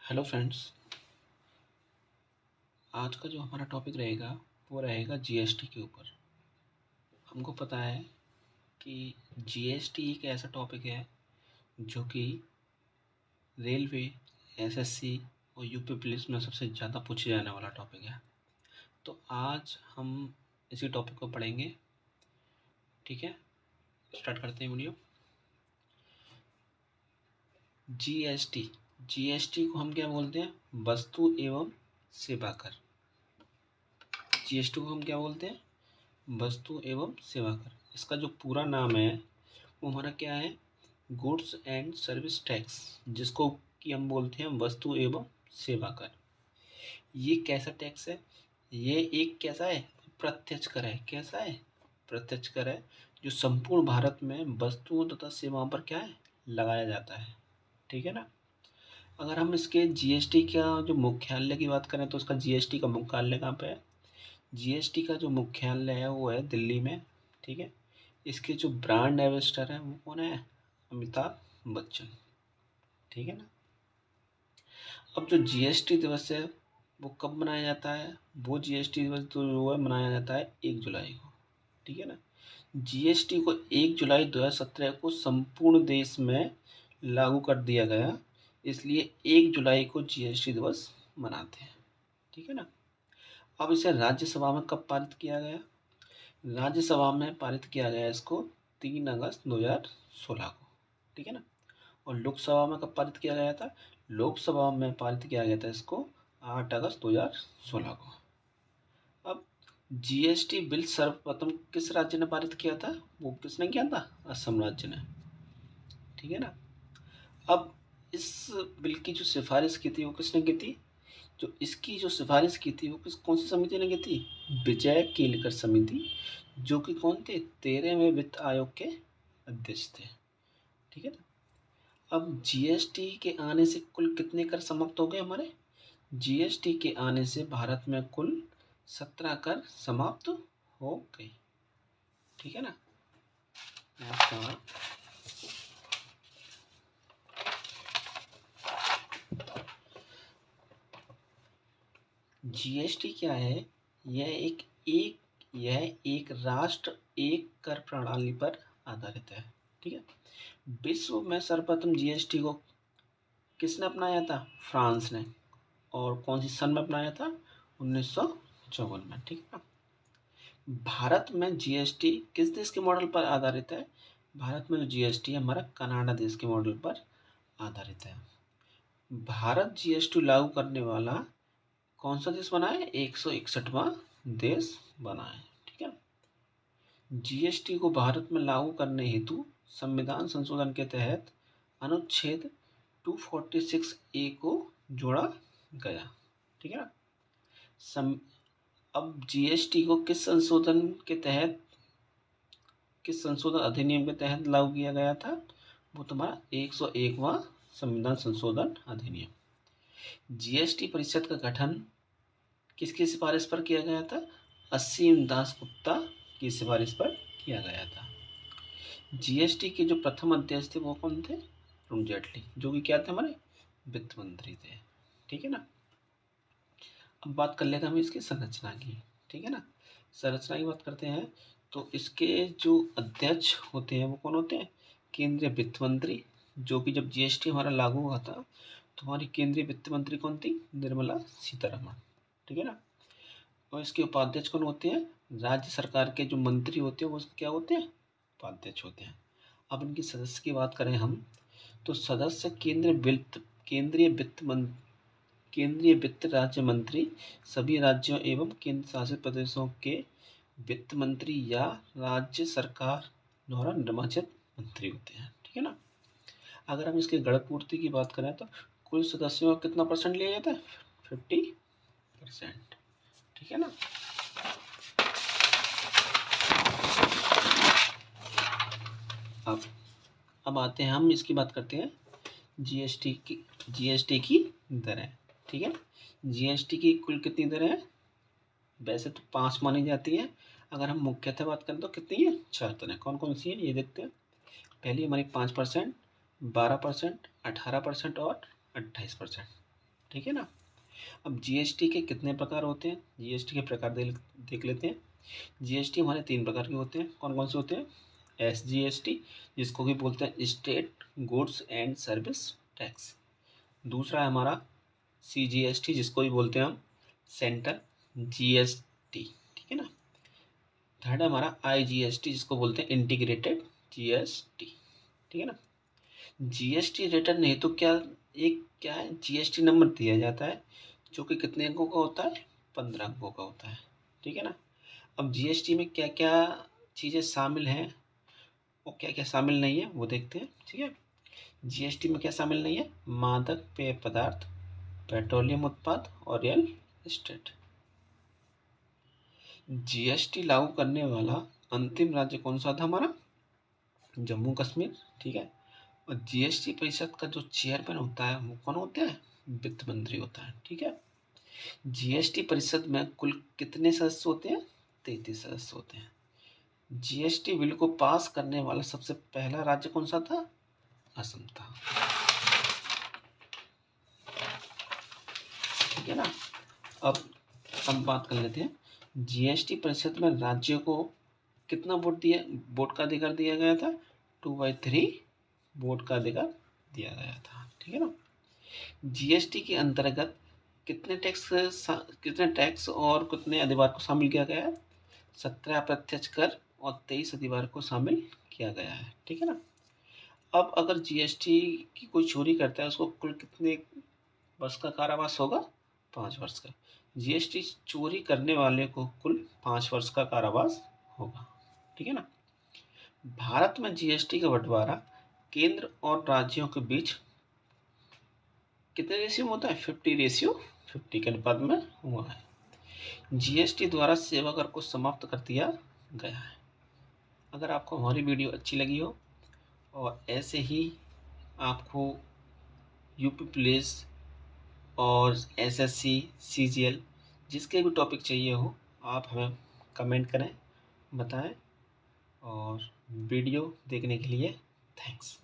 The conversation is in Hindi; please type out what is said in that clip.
Hello friends. आज का जो हमारा टॉपिक रहेगा वो रहेगा जीएसटी के ऊपर। हमको पता है कि जीएसटी एक ऐसा टॉपिक है जो कि रेलवे, एसएससी और यूपी पुलिस में सबसे ज़्यादा पूछे जाने वाला टॉपिक है। तो आज हम इसी टॉपिक को पढ़ेंगे। ठीक है, स्टार्ट करते हैं वीडियो। जीएसटी जीएसटी को हम क्या बोलते हैं? वस्तु एवं सेवा कर। जीएसटी को हम क्या बोलते हैं? वस्तु एवं सेवा कर। इसका जो पूरा नाम है वो हमारा क्या है? गुड्स एंड सर्विस टैक्स, जिसको कि हम बोलते हैं वस्तु एवं सेवा कर। ये कैसा टैक्स है? ये एक कैसा है? प्रत्यक्ष कर है। कैसा है? प्रत्यक्ष कर है, जो संपूर्ण भारत में वस्तुओं तथा सेवाओं पर क्या है? लगाया जाता है। ठीक है ना। अगर हम इसके जीएसटी का जो मुख्यालय की बात करें तो उसका जीएसटी का मुख्यालय कहाँ पे है? जीएसटी का जो मुख्यालय है वो है दिल्ली में। ठीक है। इसके जो ब्रांड एम्बेसडर है वो कौन है? अमिताभ बच्चन। ठीक है ना। अब जो जीएसटी दिवस है वो कब मनाया जाता है? वो जीएसटी दिवस जो है मनाया जाता है 1 जुलाई को। ठीक है ना। जीएसटी को 1 जुलाई 2017 को संपूर्ण देश में लागू कर दिया गया, इसलिए 1 जुलाई को जीएसटी दिवस मनाते हैं। ठीक है ना। अब इसे राज्यसभा में कब पारित किया गया? राज्यसभा में पारित किया गया इसको 3 अगस्त 2016 को। ठीक है ना। और लोकसभा में कब पारित किया गया था? लोकसभा में पारित किया गया था इसको 8 अगस्त 2016 को। अब जीएसटी बिल सर्वप्रथम किस राज्य ने पारित किया था? वो किसने किया था? असम राज्य ने। ठीक है ना। अब इस बिल की जो सिफारिश की थी वो किसने की थी? जो इसकी जो सिफारिश की थी वो कौन सी समिति ने की थी? विजय केलकर समिति, जो कि कौन थे? 13वें वित्त आयोग के अध्यक्ष थे। ठीक है ना। अब जीएसटी के आने से कुल कितने कर समाप्त हो गए हमारे? जीएसटी के आने से भारत में कुल 17 कर समाप्त हो गए। ठीक है ना। जीएसटी क्या है? यह एक राष्ट्र एक कर प्रणाली पर आधारित है। ठीक है। विश्व में सर्वप्रथम जीएसटी को किसने अपनाया था? फ्रांस ने। और कौन सी सन में अपनाया था? 1954 में। ठीक है ना। भारत में जीएसटी किस देश के मॉडल पर आधारित है? भारत में जो जीएसटी है हमारा कनाडा देश के मॉडल पर आधारित है। भारत जीएसटी लागू करने वाला कौन सा देश बना है? 161वां देश बना है। ठीक है। जीएसटी को भारत में लागू करने हेतु संविधान संशोधन के तहत अनुच्छेद 246A को जोड़ा गया। ठीक है ना। अब जीएसटी को किस संशोधन अधिनियम के तहत लागू किया गया था? वो तुम्हारा 101वां संविधान संशोधन अधिनियम। जीएसटी परिषद का गठन किसकी सिफारिश पर किया गया था? असीम दास गुप्ता की सिफारिश पर किया गया था। जीएसटी के जो प्रथम अध्यक्ष थे वो कौन थे? अरुण जेटली, जो कि क्या थे? हमारे वित्त मंत्री थे। ठीक है ना। अब बात कर लेते हैं हम इसकी संरचना की। ठीक है ना। संरचना की बात करते हैं तो इसके जो अध्यक्ष होते हैं वो कौन होते हैं? केंद्रीय वित्त मंत्री, जो कि जब जीएसटी हमारा लागू हुआ था तो हमारी केंद्रीय वित्त मंत्री कौन थी? निर्मला सीतारमण। ठीक है ना। और इसके उपाध्यक्ष कौन होते हैं? राज्य सरकार के जो मंत्री होते हैं वो क्या होते हैं? उपाध्यक्ष होते हैं। अब इनके सदस्य की बात करें हम तो सदस्य केंद्रीय वित्त राज्य मंत्री, सभी राज्यों एवं केंद्र शासित प्रदेशों के वित्त मंत्री या राज्य सरकार द्वारा निर्वाचित मंत्री होते हैं। ठीक है ना। अगर हम इसके गणपूर्ति की बात करें तो कुल सदस्यों का कितना परसेंट लिया जाता है? 50%। ठीक है ना। अब आते हैं हम इसकी बात करते हैं जीएसटी की दरें। ठीक है। जीएसटी की कुल कितनी दरें हैं? वैसे तो 5 मानी जाती है। अगर हम मुख्यतः बात करें तो कितनी है? 4 दरें। कौन कौन सी है ये देखते हैं। पहली हमारी 5%, 12%, 18% और 28%। ठीक है ना। अब जीएसटी के कितने प्रकार होते हैं, जीएसटी के प्रकार देख लेते हैं। जीएसटी हमारे 3 प्रकार के होते हैं। कौन कौन से होते हैं? एसजीएसटी, जिसको भी बोलते हैं state goods and service tax. दूसरा है हमारा सीजीएसटी, जिसको भी बोलते हैं हम सेंट्रल जीएसटी, ठीक है ना। थर्ड है हमारा आईजीएसटी, जिसको बोलते हैं इंटीग्रेटेड जीएसटी, ठीक है ना। जीएसटी रिटर्न नहीं तो क्या है, जीएसटी नंबर दिया जाता है जो कि कितने अंकों का होता है? 15 अंकों का होता है, ठीक है ना। अब जीएसटी में क्या क्या चीज़ें शामिल हैं और क्या क्या शामिल नहीं है वो देखते हैं, ठीक है। जीएसटी में क्या शामिल नहीं है? मादक पेय पदार्थ, पेट्रोलियम उत्पाद और रियल एस्टेट। जीएसटी लागू करने वाला अंतिम राज्य कौन सा था हमारा? जम्मू कश्मीर, ठीक है। और जीएसटी परिषद का जो चेयरमैन होता है वो कौन होता है? वित्त मंत्री होता है, ठीक है। जीएसटी परिषद में कुल कितने सदस्य होते हैं? 33 सदस्य होते हैं। जीएसटी बिल को पास करने वाला सबसे पहला राज्य कौन सा था? असम था, ठीक है ना। अब हम बात कर लेते हैं जीएसटी परिषद में राज्यों को कितना वोट का अधिकार दिया गया था? 2/3 वोट का अधिकार दिया गया था, ठीक है ना। जीएसटी के अंतर्गत कितने टैक्स और कितने अधिभार को शामिल किया गया है? 17 अप्रत्यक्ष कर और 23 अधिभार को शामिल किया गया है, ठीक है ना। अब अगर जीएसटी की कोई चोरी करता है उसको कुल कितने वर्ष का कारावास होगा? 5 वर्ष का। जीएसटी चोरी करने वाले को कुल 5 वर्ष का कारावास होगा, ठीक है ना। भारत में जीएसटी का बंटवारा केंद्र और राज्यों के बीच कितने रेशियो में होता है? 50:50 के अनुपात में हुआ है। जीएसटी द्वारा सेवा कर को समाप्त कर दिया गया है। अगर आपको हमारी वीडियो अच्छी लगी हो और ऐसे ही आपको यूपी पुलिस और एसएससी सीजीएल जिसके भी टॉपिक चाहिए हो आप हमें कमेंट करें, बताएं। और वीडियो देखने के लिए थैंक्स।